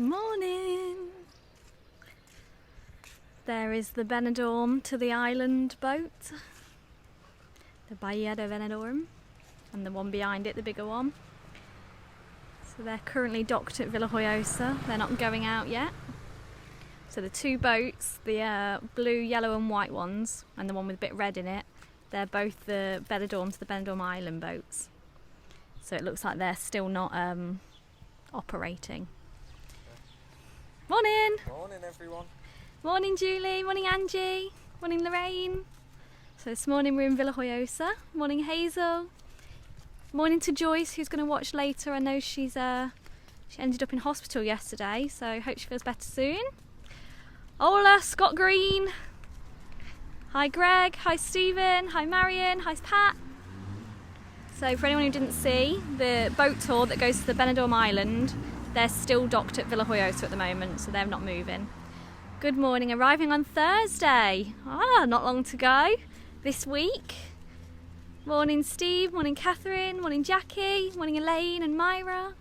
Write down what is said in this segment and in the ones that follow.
Morning! There is the Benidorm to the island boat, the Bahia de Benidorm, and the one behind it, the bigger one. So they're currently docked at Villajoyosa. They're not going out yet. So the two boats, the blue, yellow and white ones, and the one with a bit red in it, they're both the Benidorm to the Benidorm Island boats. So it looks like they're still not operating. Morning! Morning everyone. Morning Julie, morning Angie, morning Lorraine. So this morning we're in Villajoyosa. Morning Hazel. Morning to Joyce, who's going to watch later. I know she ended up in hospital yesterday, so I hope she feels better soon. Ola, Scott Green. Hi Greg, hi Stephen, hi Marion, hi Pat. So for anyone who didn't see, the boat tour that goes to the Benidorm Island, they're still docked at Villajoyosa at the moment, so they're not moving. Good morning, arriving on Thursday. Not long to go this week. Morning Steve, morning Catherine, morning Jackie, morning Elaine and Myra.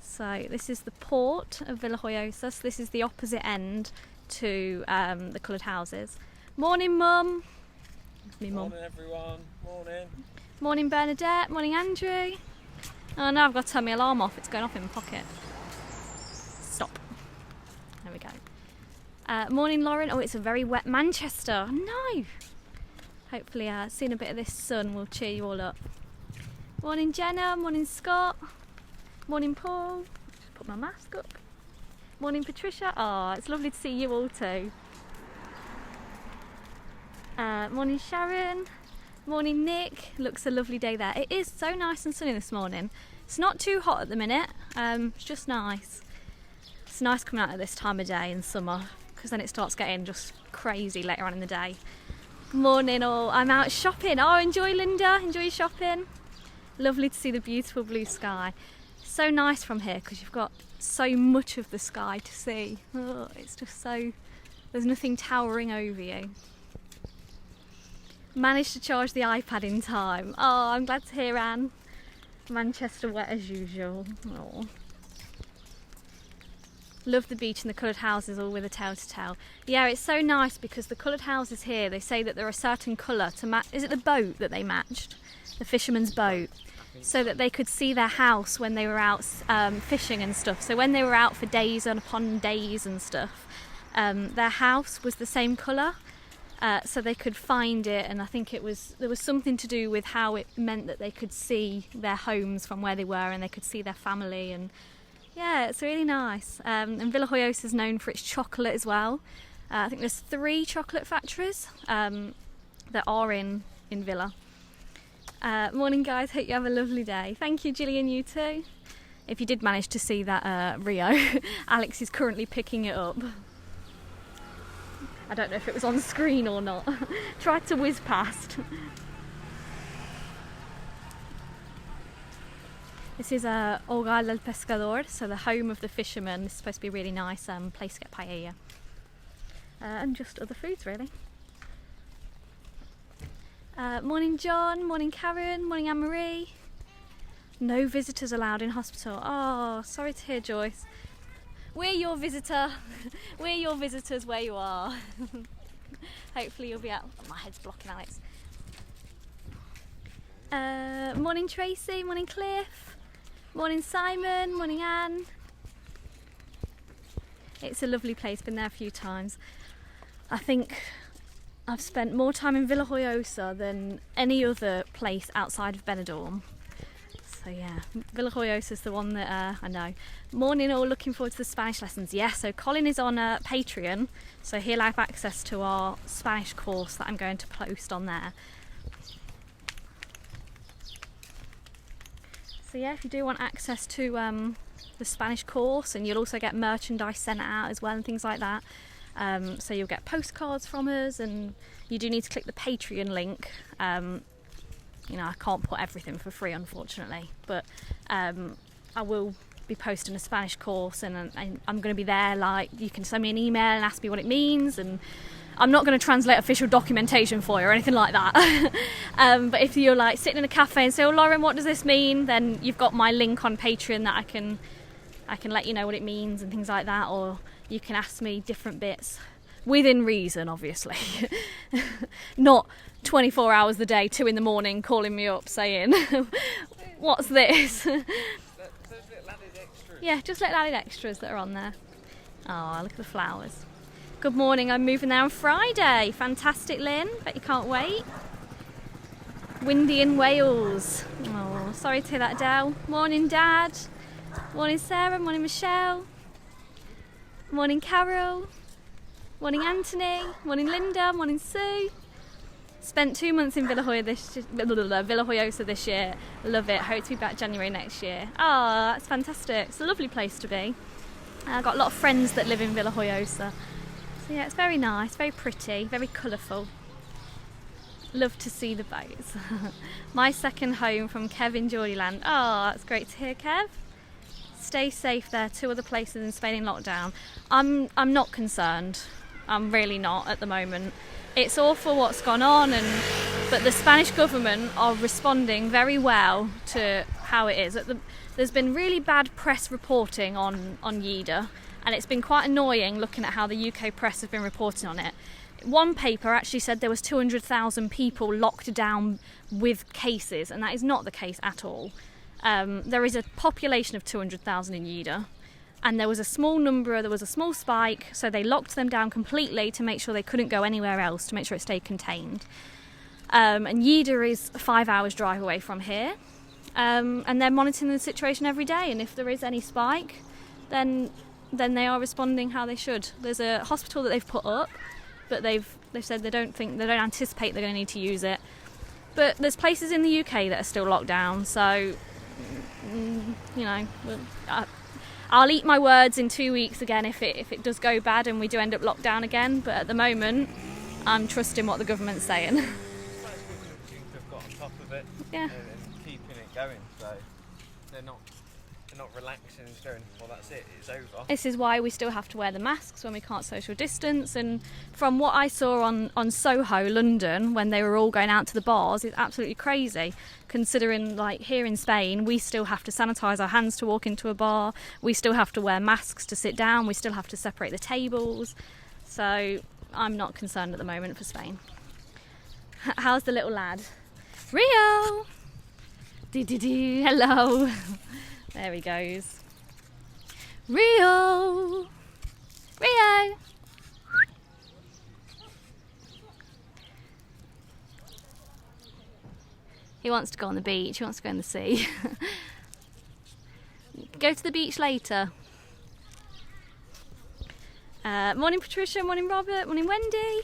So this is the port of Villajoyosa, so this is the opposite end to the coloured houses. Morning Mum. Me, Mum. Morning everyone, morning. Morning Bernadette, morning Andrew. Oh no, I've got to turn my alarm off, it's going off in my pocket. Stop. There we go. Morning Lauren. Oh, it's a very wet Manchester. No. Hopefully seeing a bit of this sun will cheer you all up. Morning Jenna, morning Scott. Morning Paul. Just put my mask up. Morning Patricia. Oh, it's lovely to see you all too. Morning Sharon. Morning Nick. Looks a lovely day there. It is so nice and sunny this morning. It's not too hot at the minute. It's just nice. It's nice coming out at this time of day in summer, because then it starts getting just crazy later on in the day. Morning all. I'm out shopping. Oh, enjoy Linda. Enjoy your shopping. Lovely to see the beautiful blue sky. So nice from here because you've got so much of the sky to see. Oh, it's just so... There's nothing towering over you. Managed to charge the iPad in time. Oh, I'm glad to hear, Anne. Manchester wet as usual. Oh. Love the beach and the coloured houses all with a tail to tell. Yeah, it's so nice because the coloured houses here, they say that they're a certain colour to match. Is it the boat that they matched? The fisherman's boat. So that they could see their house when they were out fishing and stuff. So when they were out for days and upon days and stuff, their house was the same colour. So they could find it, and I think there was something to do with how it meant that they could see their homes from where they were, and they could see their family, and yeah, it's really nice. And Villajoyosa is known for its chocolate as well. I think there's 3 chocolate factories that are in Villa. Morning guys, hope you have a lovely day. Thank you Gillian, you too. If you did manage to see that Rio, Alex is currently picking it up. I don't know if it was on screen or not. Tried to whiz past. This is Hogar del Pescador, so the home of the fishermen. This is supposed to be a really nice place to get paella. And just other foods really. Morning John, morning Karen, morning Anne-Marie. No visitors allowed in hospital. Oh, sorry to hear Joyce. We're your visitor. We're your visitors where you are. Hopefully you'll be out. Oh, my head's blocking Alex. Morning Tracy, morning Cliff, morning Simon, morning Anne. It's a lovely place, been there a few times. I think I've spent more time in Villajoyosa than any other place outside of Benidorm. So yeah, Villajoyosa is the one that I know. Morning all, looking forward to the Spanish lessons. Yeah, so Colin is on Patreon, so he'll have access to our Spanish course that I'm going to post on there. So yeah, if you do want access to the Spanish course, and you'll also get merchandise sent out as well and things like that. So you'll get postcards from us, and you do need to click the Patreon link. You know, I can't put everything for free, unfortunately, but I will be posting a Spanish course, and I'm going to be there. Like, you can send me an email and ask me what it means, and I'm not going to translate official documentation for you or anything like that. But if you're like sitting in a cafe and say, "Oh, Lauren, what does this mean?" then you've got my link on Patreon that I can I can let you know what it means and things like that, or you can ask me different bits within reason, obviously. Not 24 hours a day, 2 a.m, calling me up saying, what's this? Those little added extras. Yeah, just little added extras that are on there. Oh, look at the flowers. Good morning, I'm moving there on Friday. Fantastic, Lynn. Bet you can't wait. Windy in Wales. Oh, sorry to hear that, Dell. Morning, Dad. Morning, Sarah. Morning, Michelle. Morning, Carol. Morning, Anthony. Morning, Linda. Morning, Sue. Spent 2 months in Villajoyosa this year. Love it. Hope to be back January next year. Oh, that's fantastic. It's a lovely place to be. I've got a lot of friends that live in Villajoyosa. So yeah, it's very nice, very pretty, very colourful. Love to see the boats. My second home from Kev in Geordieland. Oh, that's great to hear, Kev. Stay safe there. 2 other places in Spain in lockdown. I'm not concerned. I'm really not at the moment. It's awful what's gone on, but the Spanish government are responding very well to how it is. There's been really bad press reporting on Lleida, and it's been quite annoying looking at how the UK press have been reporting on it. One paper actually said there was 200,000 people locked down with cases, and that is not the case at all. There is a population of 200,000 in Lleida, and there was a small spike, so they locked them down completely to make sure they couldn't go anywhere else, to make sure it stayed contained. And Lleida is 5 hours drive away from here, and they're monitoring the situation every day, and if there is any spike, then they are responding how they should. There's a hospital that they've put up, but they've said they don't anticipate they're going to need to use it. But there's places in the UK that are still locked down, so I'll eat my words in 2 weeks again if it does go bad and we do end up locked down again. But at the moment, I'm trusting what the government's saying. Spanish government seems to have got on top of it, Yeah. and keeping it going. So they're not relaxing and going, well, that's it, it's over. This is why we still have to wear the masks when we can't social distance. And from what I saw on Soho, London, when they were all going out to the bars, it's absolutely crazy. Considering, like, here in Spain, we still have to sanitise our hands to walk into a bar. We still have to wear masks to sit down. We still have to separate the tables. So I'm not concerned at the moment for Spain. How's the little lad? Rio! Hello! There he goes. Rio! Rio! He wants to go on the beach, he wants to go in the sea. Go to the beach later. Morning Patricia, morning Robert, morning Wendy.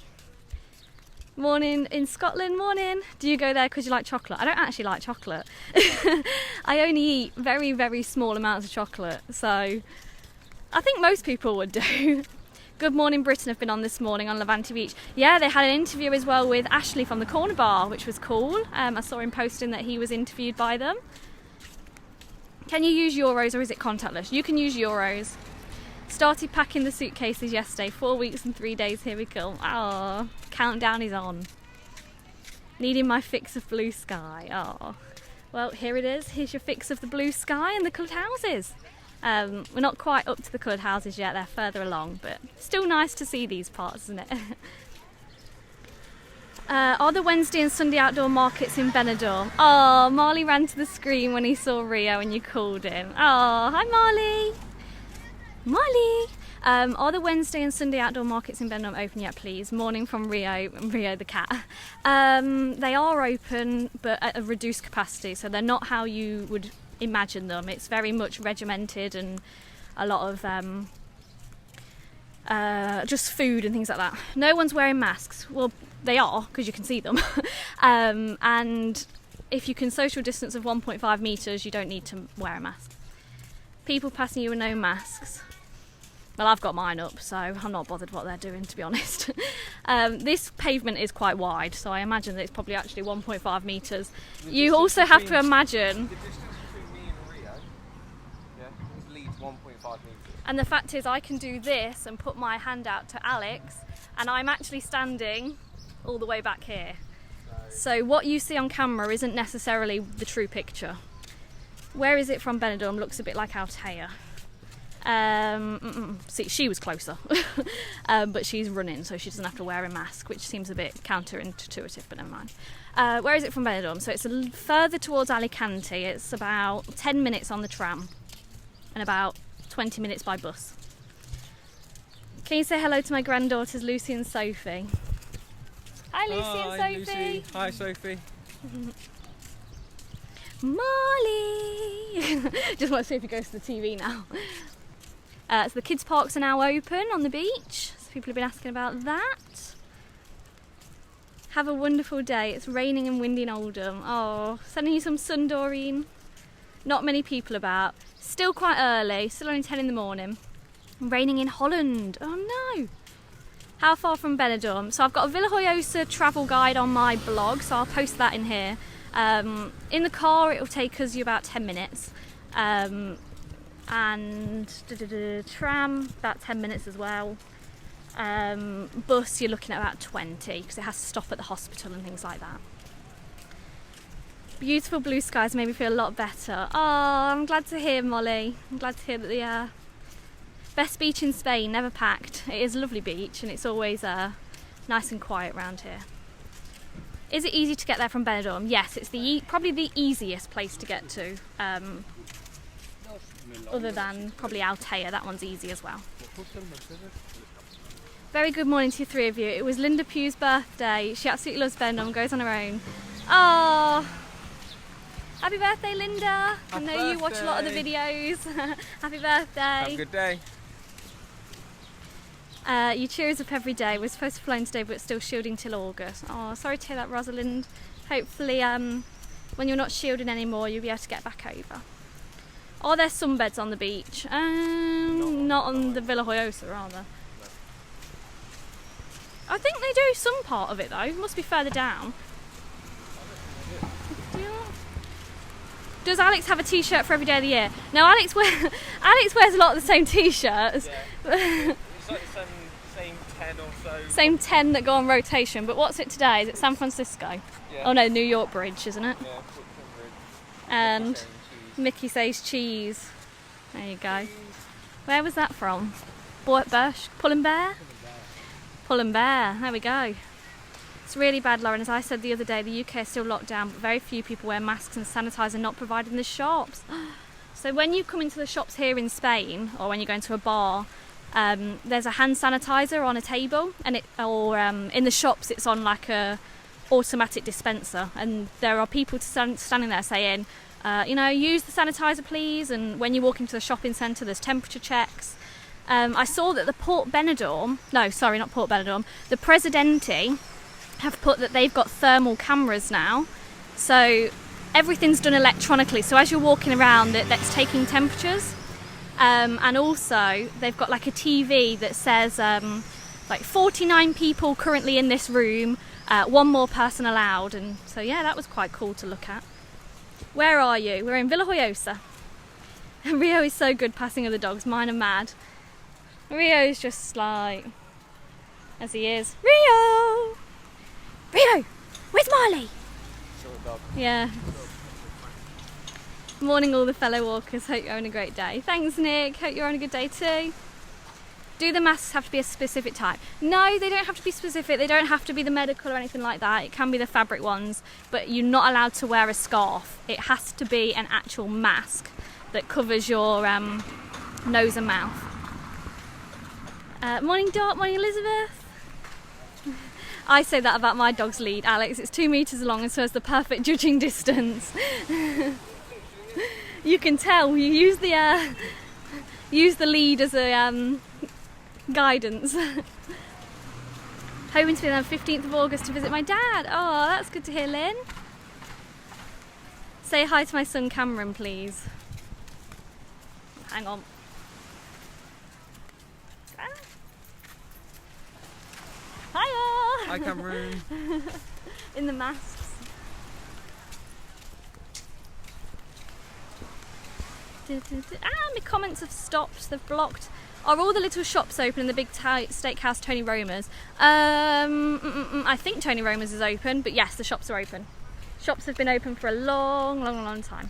Morning in Scotland, morning. Do you go there because you like chocolate? I don't actually like chocolate. I only eat very, very small amounts of chocolate, so I think most people would do. Good Morning Britain have been on this morning on Levante Beach. Yeah, they had an interview as well with Ashley from the Corner Bar, which was cool. I saw him posting that he was interviewed by them. Can you use euros or is it contactless? You can use euros. Started packing the suitcases yesterday. 4 weeks and 3 days, here we go. Oh, countdown is on. Needing my fix of blue sky. Oh, well, here it is. Here's your fix of the blue sky and the coloured houses. We're not quite up to the coloured houses yet. They're further along, but still nice to see these parts, isn't it? Are the Wednesday and Sunday outdoor markets in Benidorm? Oh, Marley ran to the screen when he saw Rio and you called him. Oh, hi Marley. Molly! Are the Wednesday and Sunday outdoor markets in Benidorm open yet, please? Morning from Rio the cat. They are open, but at a reduced capacity, so they're not how you would imagine them. It's very much regimented and a lot of just food and things like that. No one's wearing masks. Well, they are, because you can see them. And if you can social distance of 1.5 metres, you don't need to wear a mask. People passing you with no masks. Well, I've got mine up, so I'm not bothered what they're doing, to be honest. This pavement is quite wide, so I imagine that it's probably actually 1.5 metres. You also have to imagine... The distance between me and Rio, is leads 1.5 metres. And the fact is I can do this and put my hand out to Alex, and I'm actually standing all the way back here. So what you see on camera isn't necessarily the true picture. Where is it from Benidorm? Looks a bit like Altea. See, she was closer, but she's running, so she doesn't have to wear a mask, which seems a bit counterintuitive, but never mind. Where is it from Benidorm? So it's further towards Alicante. It's about 10 minutes on the tram and about 20 minutes by bus. Can you say hello to my granddaughters Lucy and Sophie? Hi Lucy and Sophie. Lucy. Hi Sophie. Molly! Just want to see if he goes to the TV now. So the kids' parks are now open on the beach. So people have been asking about that. Have a wonderful day. It's raining and windy in Oldham. Oh, sending you some sun, Doreen. Not many people about. Still quite early. Still only 10 in the morning. Raining in Holland. Oh no. How far from Benidorm? So I've got a Villajoyosa travel guide on my blog, so I'll post that in here. In the car it'll take us about 10 minutes. And tram about 10 minutes as well. Bus you're looking at about 20 because it has to stop at the hospital and things like that. Beautiful blue skies made me feel a lot better. Oh, I'm glad to hear, Molly. I'm glad to hear that the best beach in Spain, never packed. It is a lovely beach and it's always nice and quiet around here. Is it easy to get there from Benidorm? Yes, it's probably the easiest place to get to. Other than probably Altea, that one's easy as well. Very good morning to you three of you. It was Linda Pugh's birthday. She absolutely loves Benidorm, goes on her own. Oh, happy birthday, Linda. I know you watch a lot of the videos. Happy birthday. Have a good day. You cheer us up every day. We're supposed to fly in today, but still shielding till August. Oh, sorry to hear that, Rosalind. Hopefully, when you're not shielding anymore, you'll be able to get back over. Are there sunbeds on the beach? Not on the Villajoyosa, are there? No. I think they do some part of it though. It must be further down. Does Alex have a t-shirt for every day of the year? No, Alex wears a lot of the same t-shirts. Yeah. It's like the same 10 or so. Same 10 that go on rotation, but what's it today? Is it San Francisco? Yeah. Oh no, New York Bridge, isn't it? Yeah, Brooklyn Bridge. And Mickey says cheese. There you go. Where was that from? Pull and Bear? Pull and Bear, there we go. It's really bad, Lauren. As I said the other day, the UK is still locked down, but very few people wear masks and sanitizer not provided in the shops. So when you come into the shops here in Spain, or when you go into a bar, there's a hand sanitizer on a table, and in the shops it's on like a automatic dispenser, and there are people standing there saying, use the sanitizer please, and when you walk into the shopping centre there's temperature checks. I saw that the the Presidente have put that they've got thermal cameras now, so everything's done electronically, so as you're walking around that's taking temperatures. And also they've got like a TV that says like 49 people currently in this room, one more person allowed, and so yeah, that was quite cool to look at. Where are you? We're in Villajoyosa. Rio is so good passing other dogs, mine are mad. Rio's just like, as he is, Rio! Rio! Where's Marley? Short dog. Yeah. Morning all the fellow walkers, hope you're having a great day. Thanks Nick, hope you're having a good day too. Do the masks have to be a specific type? No, they don't have to be specific, they don't have to be the medical or anything like that. It can be the fabric ones, but you're not allowed to wear a scarf. It has to be an actual mask that covers your nose and mouth. Morning Dot, morning Elizabeth. I say that about my dog's lead, Alex. It's 2 meters long and so is the perfect judging distance. You can tell. You use the lead as a guidance. Hoping to be there on the 15th of August to visit my dad. Oh, that's good to hear, Lynn. Say hi to my son Cameron, please. Hang on. Hiya! Hi Cameron. In the masks. My comments have stopped. They've blocked. Are all the little shops open in the big steakhouse Tony Roma's? I think Tony Roma's is open, but yes, the shops are open. Shops have been open for a long time.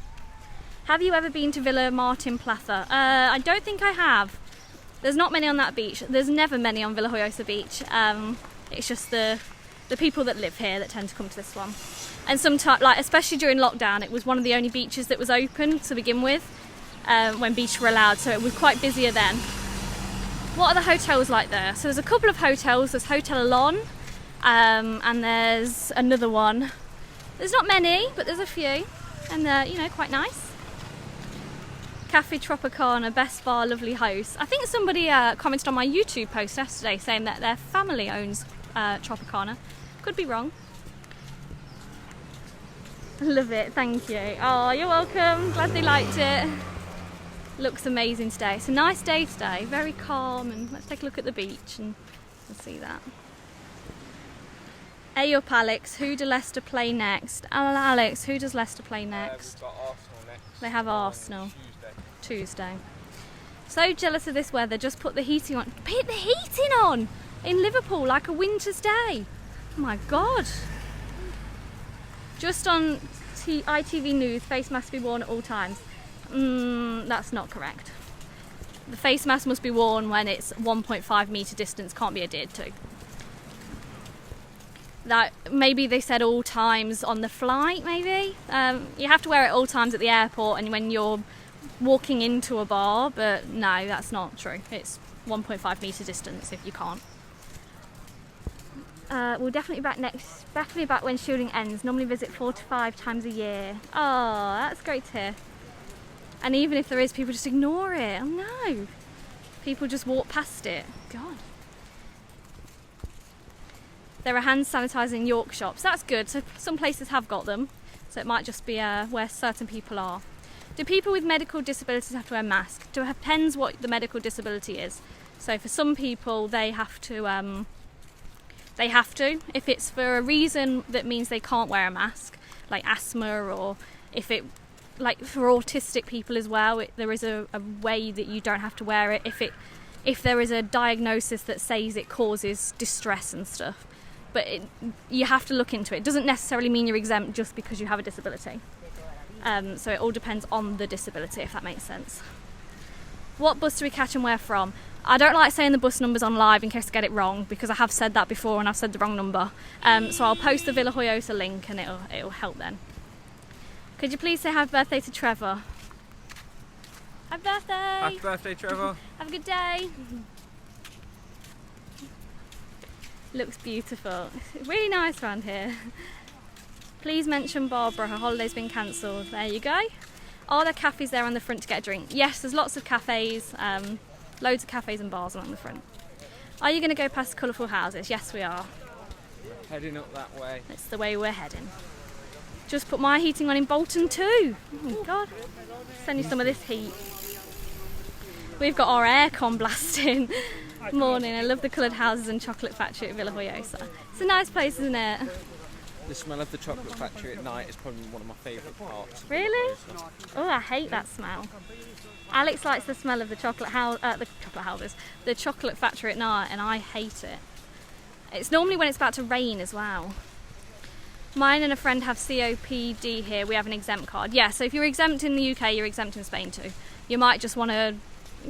Have you ever been to Villa Martin Plaza? I don't think I have. There's not many on that beach. There's never many on Villajoyosa Beach. It's just the people that live here that tend to come to this one. And sometimes, like especially during lockdown, it was one of the only beaches that was open to begin with, when beaches were allowed, so it was quite busier then. What are the hotels like there? So there's a couple of hotels. There's Hotel Alon, and there's another one. There's not many, but there's a few, and they're, you know, quite nice. Cafe Tropicana, best bar, lovely host. I think somebody commented on my YouTube post yesterday saying that their family owns Tropicana. Could be wrong. Love it, thank you. Oh, you're welcome. Glad they liked it. Looks amazing today. It's a nice day today, very calm, and let's take a look at the beach and we'll see that. Hey up, Alex. Who do Leicester play next? Alex, who does Leicester play next? We've got Arsenal next. They have Arsenal. Tuesday. So jealous of this weather. Just put the heating on. Put the heating on in Liverpool like a winter's day. Oh my god. Just on ITV News, face mask be worn at all times. That's not correct. The face mask must be worn when it's 1.5 metre distance, can't be adhered to. That maybe they said all times on the flight, maybe. You have to wear it all times at the airport and when you're walking into a bar, but no, that's not true. It's 1.5 metre distance if you can't. We'll definitely be back when shielding ends. Normally visit 4 to 5 times a year. Oh, that's great to hear. And even if there is, people just ignore it. Oh no. People just walk past it. God. There are hand sanitizer in York shops. That's good. So some places have got them. So it might just be where certain people are. Do people with medical disabilities have to wear masks? It depends what the medical disability is. So for some people, they have to. If it's for a reason that means they can't wear a mask, like asthma, or if it, like for autistic people as well, there is a way that you don't have to wear it. If there is a diagnosis that says it causes distress and stuff, but you have to look into it. It doesn't necessarily mean you're exempt just because you have a disability. So it all depends on the disability, if that makes sense. What bus do we catch and where from? I don't like saying the bus numbers on live in case I get it wrong, because I have said that before and I've said the wrong number. So I'll post the Villajoyosa link and it'll help then. Could you please say happy birthday to Trevor? Happy birthday! Happy birthday, Trevor. Have a good day. Looks beautiful. It's really nice around here. Please mention Barbara, her holiday's been cancelled. There you go. Are there cafes there on the front to get a drink? Yes, there's lots of cafes, loads of cafes and bars along the front. Are you going to go past colourful houses? Yes, we are. We're heading up that way. It's the way we're heading. Just put my heating on in Bolton too. Oh God. Send you some of this heat. We've got our aircon blasting. Morning. I love the coloured houses and chocolate factory at Villajoyosa. It's a nice place, isn't it? The smell of the chocolate factory at night is probably one of my favourite parts. Really? Oh, I hate that smell. Alex likes the smell of the chocolate factory at night, and I hate it. It's normally when it's about to rain as well. Mine and a friend have COPD here. We have an exempt card. Yeah, so if you're exempt in the UK, you're exempt in Spain too. You might just want to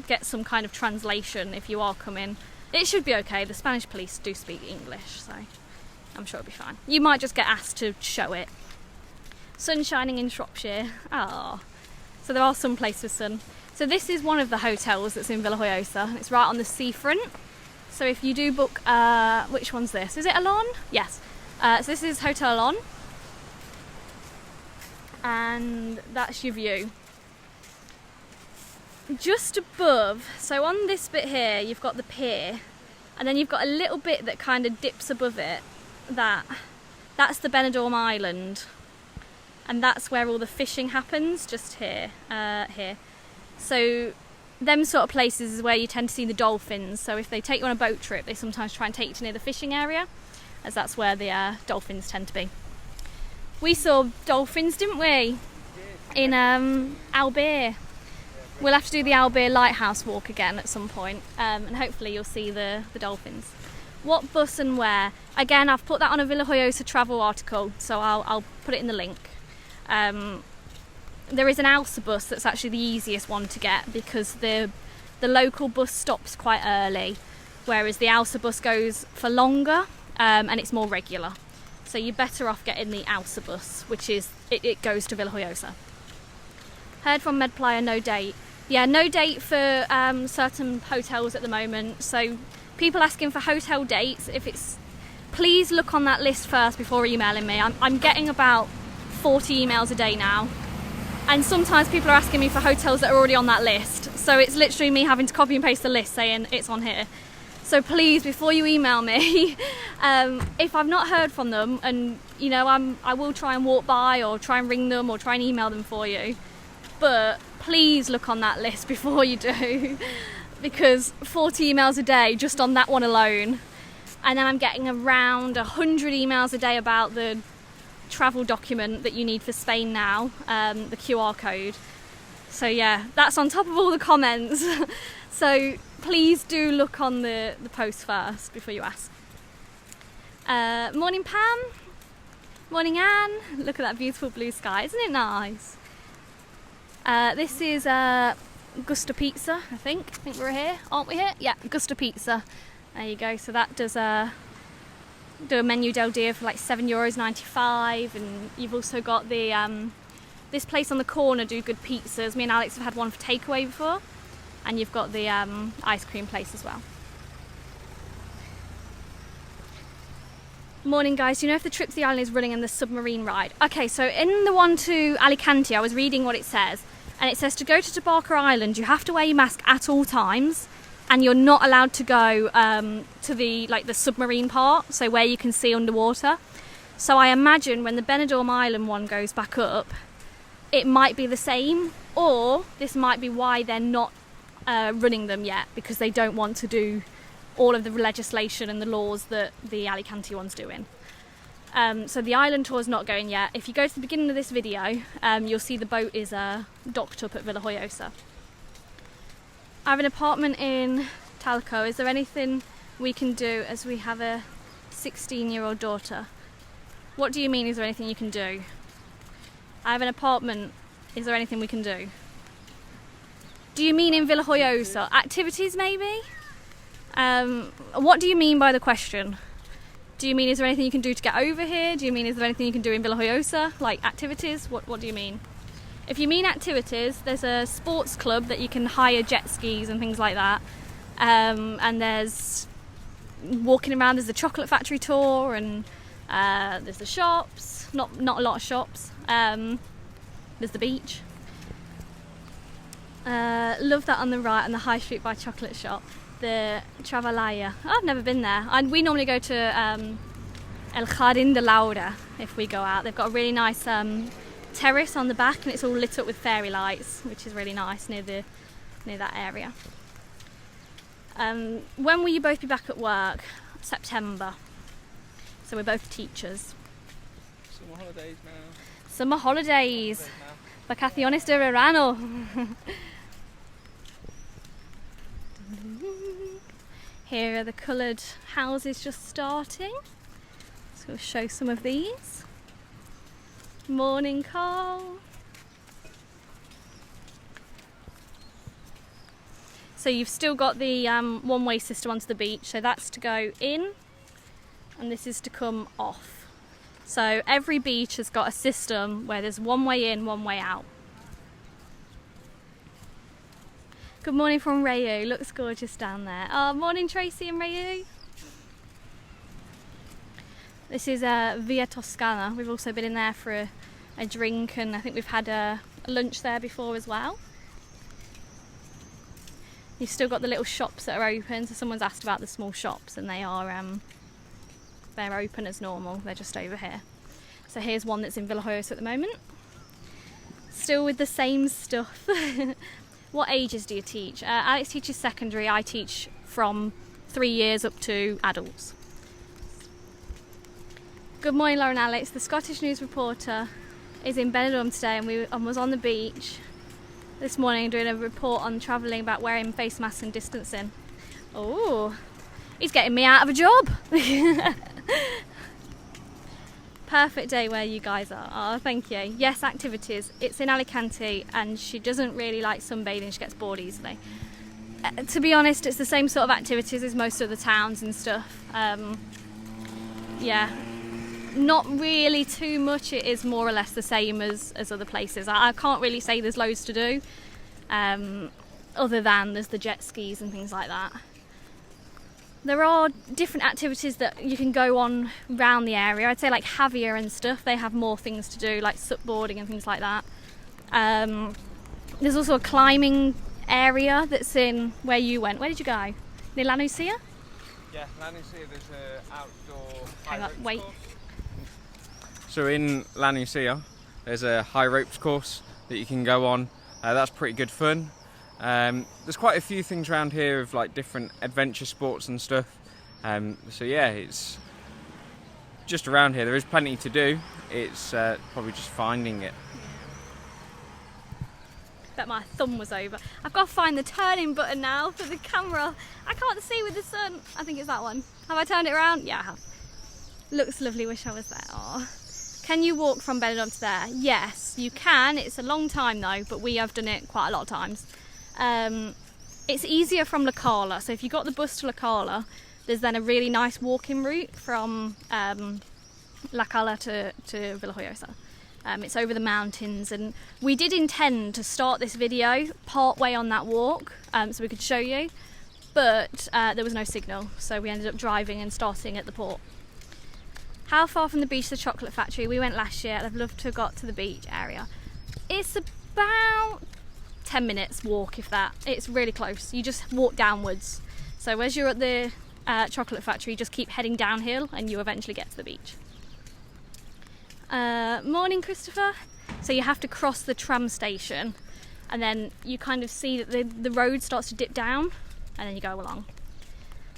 get some kind of translation if you are coming. It should be okay. The Spanish police do speak English, so I'm sure it'll be fine. You might just get asked to show it. Sun shining in Shropshire. Ah, so there are some places with sun. So this is one of the hotels that's in Villajoyosa. It's right on the seafront. So if you do book, which one's this? Is it Alon? Yes. So this is Hotel Alon. And that's your view. Just above, so on this bit here, you've got the pier. And then you've got a little bit that kind of dips above it. That's the Benidorm Island. And that's where all the fishing happens, just here. So them sort of places is where you tend to see the dolphins. So if they take you on a boat trip, they sometimes try and take you to near the fishing area, as that's where the dolphins tend to be. We saw dolphins, didn't we? In Albert. We'll have to do the Albert Lighthouse walk again at some point, and hopefully you'll see the dolphins. What bus and where? Again, I've put that on a Villajoyosa travel article, so I'll put it in the link. there is an Alsa bus that's actually the easiest one to get, because the local bus stops quite early, whereas the Alsa bus goes for longer, and it's more regular. So you're better off getting the Alsa bus, which is, it goes to Villajoyosa. Heard from MedPlaya, no date. Yeah, no date for certain hotels at the moment. So people asking for hotel dates, please look on that list first before emailing me. I'm getting about 40 emails a day now. And sometimes people are asking me for hotels that are already on that list. So it's literally me having to copy and paste the list saying it's on here. So please, before you email me, if I've not heard from them, and you know, I will try and walk by or try and ring them or try and email them for you. But please look on that list before you do, because 40 emails a day just on that one alone. And then I'm getting around 100 emails a day about the travel document that you need for Spain now, the QR code. So yeah, that's on top of all the comments. So please do look on the post first before you ask. Morning Pam, morning Anne, look at that beautiful blue sky, isn't it nice? This is Gusta Pizza, I think we're here, aren't we here? Yeah, Gusta Pizza, there you go. So that does do a menu del dia for like €7.95, and you've also got the this place on the corner do good pizzas. Me and Alex have had one for takeaway before, and you've got the ice cream place as well. Morning guys, do you know if the trip to the island is running in the submarine ride? Okay, so in the one to Alicante, I was reading what it says, and it says to go to Tabarca Island you have to wear your mask at all times, and you're not allowed to go to the submarine part, so where you can see underwater. So I imagine when the Benidorm Island one goes back up, it might be the same, or this might be why they're not running them yet, because they don't want to do all of the legislation and the laws that the Alicante one's doing. So the island tour is not going yet. If you go to the beginning of this video, you'll see the boat is docked up at Villajoyosa. I have an apartment in Talco. Is there anything we can do, as we have a 16-year-old daughter? What do you mean, is there anything you can do? I have an apartment. Is there anything we can do? Do you mean in Villajoyosa? Activities maybe? What do you mean by the question? Do you mean is there anything you can do to get over here? Do you mean is there anything you can do in Villajoyosa? Like activities? What do you mean? If you mean activities, there's a sports club that you can hire jet skis and things like that. And there's walking around, there's the chocolate factory tour, and there's the shops. Not a lot of shops. There's the beach. Love that on the right, on the high street by chocolate shop. The Travalaya. Oh, I've never been there. We normally go to El Jardín de Laura if we go out. They've got a really nice terrace on the back, and it's all lit up with fairy lights, which is really nice near that area. When will you both be back at work? September. So we're both teachers. Summer holidays now. Summer holidays. Vacaciones de verano. Here are the coloured houses just starting. So we'll show some of these. Morning, Carl. So you've still got the one-way system onto the beach. So that's to go in, and this is to come off. So every beach has got a system where there's one way in, one way out. Good morning from Rayu. Looks gorgeous down there. Morning Tracy and Rayu. This is Via Toscana. We've also been in there for a drink, and I think we've had a lunch there before as well. You've still got the little shops that are open. So someone's asked about the small shops, and they are they're open as normal. They're just over here. So here's one that's in Villajoyosa at the moment. Still with the same stuff. What ages do you teach? Alex teaches secondary. I teach from 3 years up to adults. Good morning, Laura and Alex. The Scottish News reporter is in Benidorm today, and was on the beach this morning doing a report on travelling about wearing face masks and distancing. Oh, he's getting me out of a job. perfect day where you guys are. Oh, thank you. Yes, activities. It's in Alicante and she doesn't really like sunbathing. She gets bored easily. To be honest, it's the same sort of activities as most of the towns and stuff. Yeah, not really too much. It is more or less the same as other places. I can't really say there's loads to do, other than there's the jet skis and things like that. There are different activities that you can go on around the area. I'd say like Javier and stuff, they have more things to do, like supboarding and things like that. There's also a climbing area that's in where you went. Where did you go? Near La Nucia? Yeah, La Nucia, there's an outdoor Hang on, wait. course. So in La Nucia, there's a high ropes course that you can go on. That's pretty good fun. There's quite a few things around here of like different adventure sports and stuff. So yeah, it's just around here. There is plenty to do. It's probably just finding it. Bet my thumb was over. I've got to find the turning button now for the camera. I can't see with the sun. I think it's that one. Have I turned it around? Yeah, I have. Looks lovely, wish I was there. Aww. Can you walk from Benidorm to there? Yes, you can. It's a long time though, but we have done it quite a lot of times. It's easier from La Cala, so if you got the bus to La Cala, there's then a really nice walking route from La Cala to Villajoyosa. It's over the mountains, and we did intend to start this video part way on that walk, so we could show you, but there was no signal, so we ended up driving and starting at the port. How far from the beach to the chocolate factory? We went last year, and I'd love to have got to the beach area. It's about 10 minutes walk, if that. It's really close. You just walk downwards. So as you're at the chocolate factory, you just keep heading downhill and you eventually get to the beach. Morning, Christopher. So you have to cross the tram station and then you kind of see that the road starts to dip down and then you go along.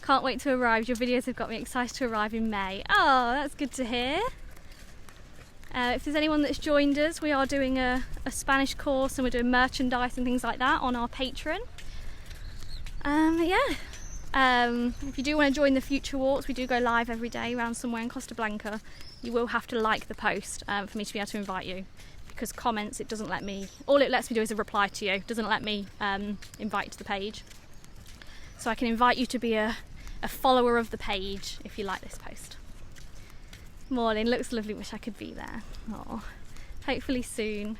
Can't wait to arrive. Your videos have got me excited to arrive in May. Oh, that's good to hear. If there's anyone that's joined us, we are doing a Spanish course and we're doing merchandise and things like that on our Patreon. If you do want to join the future walks, we do go live every day around somewhere in Costa Blanca. You will have to like the post for me to be able to invite you, because comments, it doesn't let me, all it lets me do is a reply to you. It doesn't let me invite you to the page. So I can invite you to be a follower of the page if you like this post. Morning, looks lovely, wish I could be there. Oh, hopefully soon.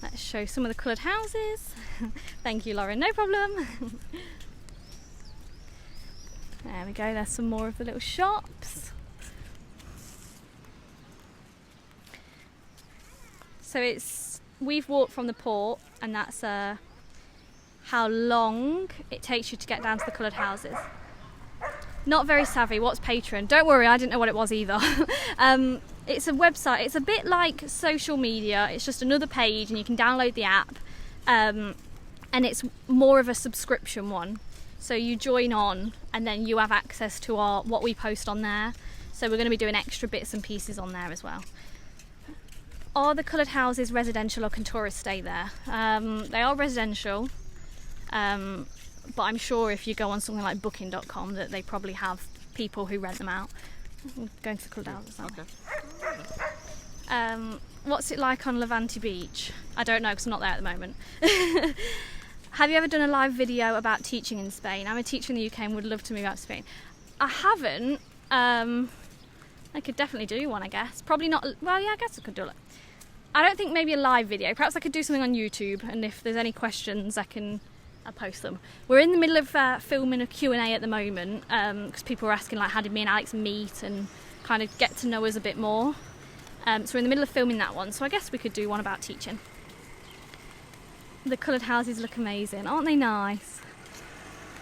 Let's show some of the coloured houses. Thank you, Lauren, no problem. There we go, there's some more of the little shops. So we've walked from the port, and that's how long it takes you to get down to the coloured houses. Not very savvy. What's Patreon? Don't worry, I didn't know what it was either. It's a website. It's a bit like social media. It's just another page and you can download the app. And it's more of a subscription one. So you join on and then you have access to what we post on there. So we're going to be doing extra bits and pieces on there as well. Are the coloured houses residential or can tourists stay there? They are residential. But I'm sure if you go on something like booking.com that they probably have people who rent them out. We're going to the coloured houses, aren't we? What's it like on Levante Beach? I don't know because I'm not there at the moment. Have you ever done a live video about teaching in Spain? I'm a teacher in the UK and would love to move out to Spain. I haven't. I could definitely do one, I guess. Probably not, well, yeah, I guess I could do it. I don't think maybe a live video. Perhaps I could do something on YouTube, and if there's any questions I'll post them. We're in the middle of filming a Q&A at the moment because people were asking like how did me and Alex meet and kind of get to know us a bit more. So we're in the middle of filming that one, so I guess we could do one about teaching. The coloured houses look amazing, aren't they nice?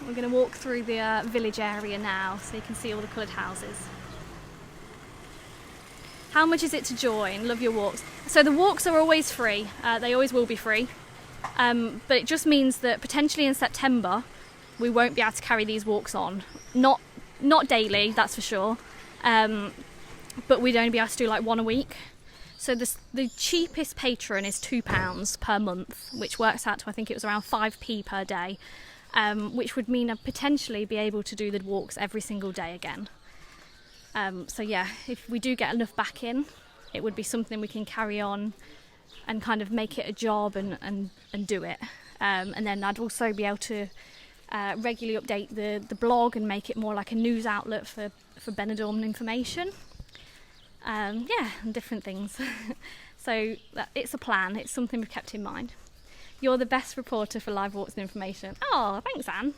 We're going to walk through the village area now so you can see all the coloured houses. How much is it to join? Love your walks. So the walks are always free, they always will be free. But it just means that potentially in September we won't be able to carry these walks on. Not daily, that's for sure. But we'd only be able to do like one a week. So the cheapest patron is £2 per month, which works out to, I think it was around 5p per day, which would mean I'd potentially be able to do the walks every single day again. So yeah, if we do get enough back in, it would be something we can carry on and kind of make it a job and do it. And then I'd also be able to regularly update the blog and make it more like a news outlet for Benidorm information. And different things. So it's a plan. It's something we've kept in mind. You're the best reporter for live walks and information. Oh, thanks, Anne.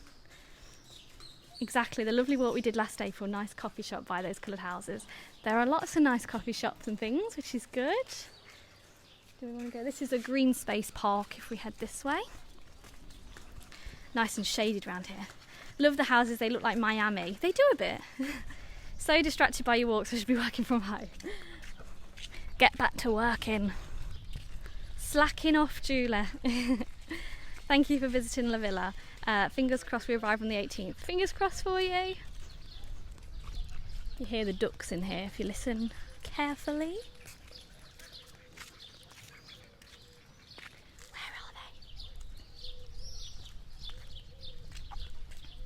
Exactly, the lovely walk we did last April. Nice coffee shop by those coloured houses. There are lots of nice coffee shops and things, which is good. Do we want to go? This is a green space park if we head this way. Nice and shaded around here. Love the houses, they look like Miami. They do a bit. So distracted by your walks, I should be working from home. Get back to working. Slacking off, Julia. Thank you for visiting La Villa. Fingers crossed we arrive on the 18th. Fingers crossed for you. You hear the ducks in here if you listen carefully. Where are they?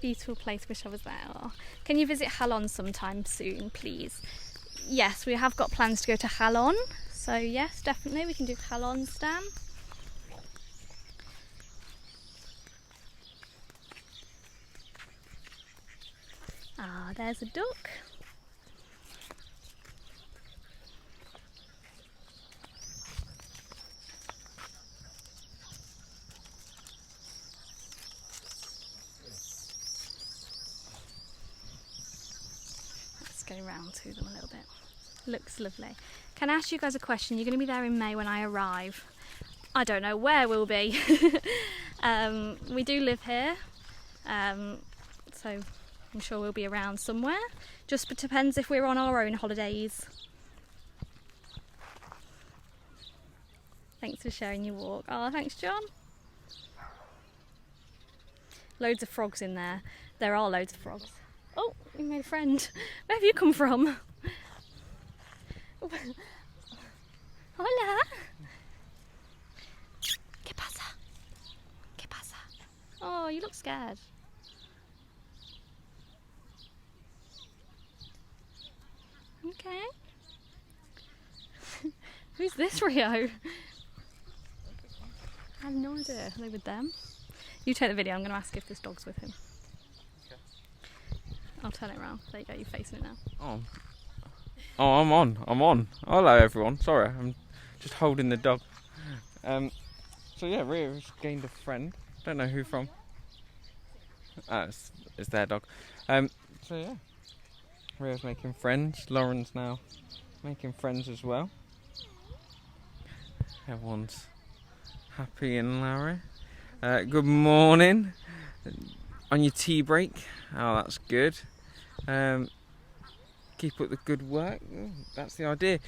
Beautiful place, wish I was there. Oh. Can you visit Halon sometime soon, please? Yes, we have got plans to go to Halon. So yes, definitely we can do Halon, Stan. Ah, there's a duck. Let's go round to them a little bit. Looks lovely. Can I ask you guys a question? You're going to be there in May when I arrive. I don't know where we'll be. We do live here, so I'm sure we'll be around somewhere. Just depends if we're on our own holidays. Thanks for sharing your walk. Oh, thanks, John. Loads of frogs in there. There are loads of frogs. Oh, we made a friend. Where have you come from? Hola. ¿Qué pasa? ¿Qué pasa? Oh, you look scared. Okay. Who's this, Rio? I have no idea. Are they with them? You take the video. I'm going to ask if this dog's with him. Okay. I'll turn it around. There you go. You're facing it now. Oh, I'm on. Hello, everyone. Sorry, I'm just holding the dog. So yeah, Rio's gained a friend. Don't know who from. It's their dog. So yeah, Rio's making friends. Lauren's now making friends as well. Everyone's happy in Larry. Good morning. On your tea break. Oh, that's good. Keep up the good work. That's the idea.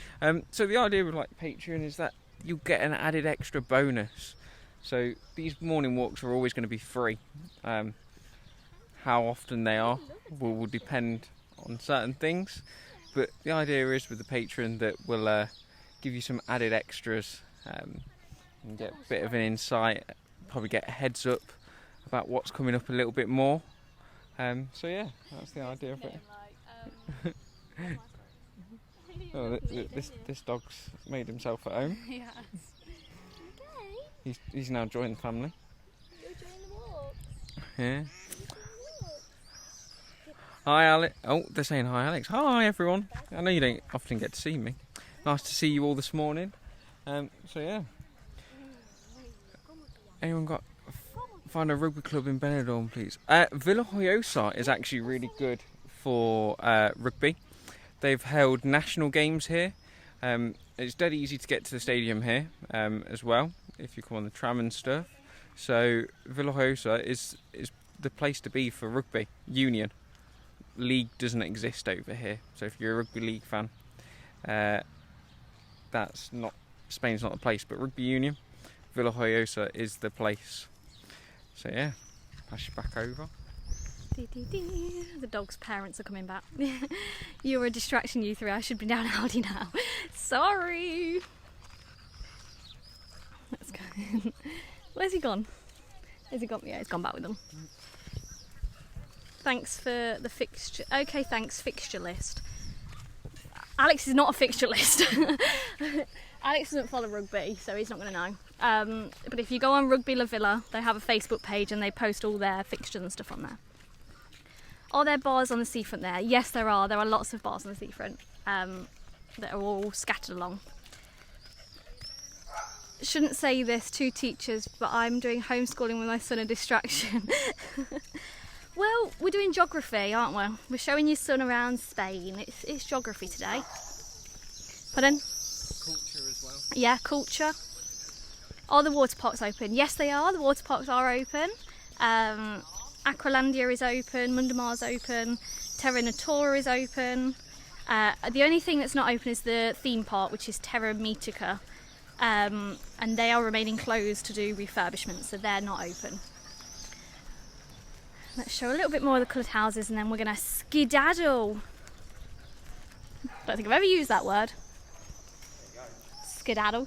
So the idea with like Patreon is that you'll get an added extra bonus. So these morning walks are always going to be free. How often they are will depend on certain things. But the idea is with the Patreon that we'll give you some added extras and get a bit of an insight, probably get a heads up about what's coming up a little bit more. So yeah, that's the idea of it. Oh, this dog's made himself at home. Yes. Okay. He's now joined the family. You're joining the walk. Yeah. Hi, Alex. Oh, they're saying hi, Alex. Hi, everyone. I know you don't often get to see me. Nice to see you all this morning. So yeah. Anyone find a rugby club in Benidorm, please? Villajoyosa is actually really good for rugby. They've held national games here. It's dead easy to get to the stadium here as well, if you come on the tram and stuff. So Villajoyosa is the place to be for rugby union. League doesn't exist over here, so if you're a rugby league fan, Spain's not the place, but rugby union, Villajoyosa is the place. So yeah, pass you back over. The dog's parents are coming back. You're a distraction, you three. I should be down Aldi now. Sorry. Let's go. Where's he gone? Has he gone? Yeah, he's gone back with them. Thanks for the fixture. Okay, thanks, fixture list. Alex is not a fixture list. Alex doesn't follow rugby, so he's not going to know. But if you go on Rugby La Villa, they have a Facebook page and they post all their fixtures and stuff on there. Are there bars on the seafront there? Yes, there are. There are lots of bars on the seafront that are all scattered along. Shouldn't say this to teachers, but I'm doing homeschooling with my son, a distraction. Well, we're doing geography, aren't we? We're showing your son around Spain. It's geography today. Pardon? Culture as well. Yeah, culture. Are the water parks open? Yes, they are. The water parks are open. Aqualandia is open. Mundamar's open. Terra Natura is open. The only thing that's not open is the theme park, which is Terra Mythica. And they are remaining closed to do refurbishment, so they're not open. Let's show a little bit more of the coloured houses and then we're going to skedaddle. Don't think I've ever used that word. Skedaddle.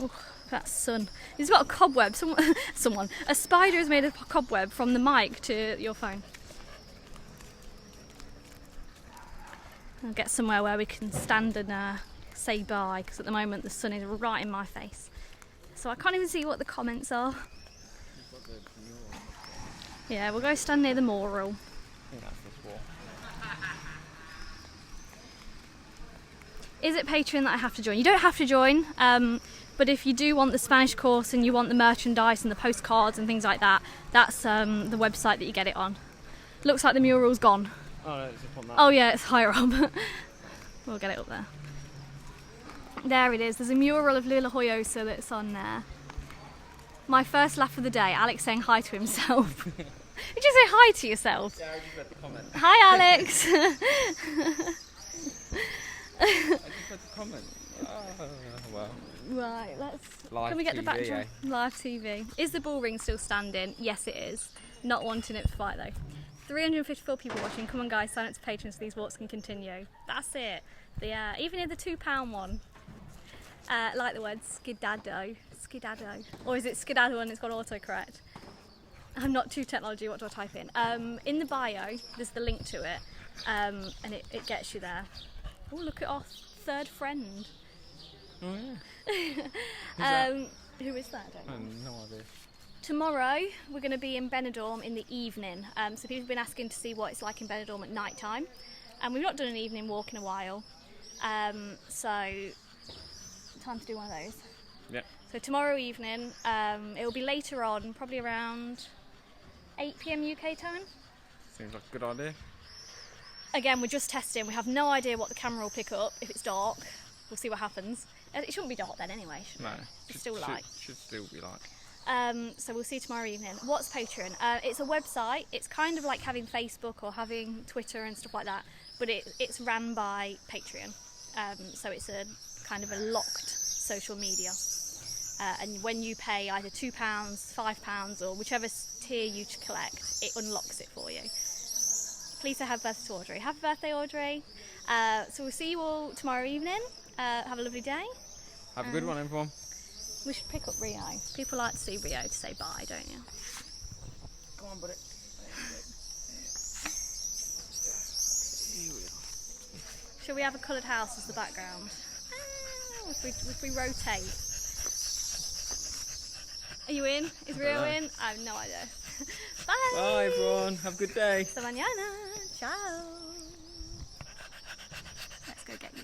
Oh, that sun. It's got a cobweb. A spider has made a cobweb from the mic to your phone. I'll get somewhere where we can stand and say bye, because at the moment the sun is right in my face. So I can't even see what the comments are. Yeah, we'll go stand near the mural. I think that's this wall. Is it Patreon that I have to join? You don't have to join, but if you do want the Spanish course and you want the merchandise and the postcards and things like that, that's the website that you get it on. Looks like the mural's gone. Oh no, it's up on that. Oh yeah, it's higher up. We'll get it up there. There it is. There's a mural of Villajoyosa that's on there. My first laugh of the day, Alex saying hi to himself. Did you say hi to yourself? Yeah, I just read the comment. Hi, Alex. I just read the comment. Oh, well. Right, let's... Live Can we get the TV, backdrop? Live TV. Is the bull ring still standing? Yes, it is. Not wanting it to fight, though. 354 people watching. Come on, guys, sign up to Patreon so these walks can continue. That's it. Even in the £2 one. Like the word skedaddle. Skedaddle. Or is it skedaddle and it's got autocorrect? I'm not too technology, what do I type in? In the bio, there's the link to it, and it gets you there. Oh, look at our third friend. Oh yeah. Who is that? I don't know. I have no idea. Tomorrow we're going to be in Benidorm in the evening. So people have been asking to see what it's like in Benidorm at night time, and we've not done an evening walk in a while. So time to do one of those. Yeah. So tomorrow evening, it will be later on, probably around 8 PM UK time. Seems like a good idea. Again, we're just testing. We have no idea what the camera will pick up. If it's dark, we'll see what happens. It shouldn't be dark then anyway, should No. it? It's still light. Should still be light. So we'll see you tomorrow evening. What's Patreon? It's a website. It's kind of like having Facebook or having Twitter and stuff like that, but it's ran by Patreon. So it's a kind of a locked social media. And when you pay either £2, £5 or whichever tier you collect, it unlocks it for you. Please say happy birthday to Audrey. Happy birthday, Audrey. So we'll see you all tomorrow evening. Have a lovely day. Have a good one, everyone. We should pick up Rio. People like to see Rio to say bye, don't you? Come on, buddy. Shall we have a coloured house as the background? If we rotate. Are you in? Is Rio in? I have no idea. Bye! Bye, everyone. Have a good day. Hasta mañana. Ciao. Let's go get you.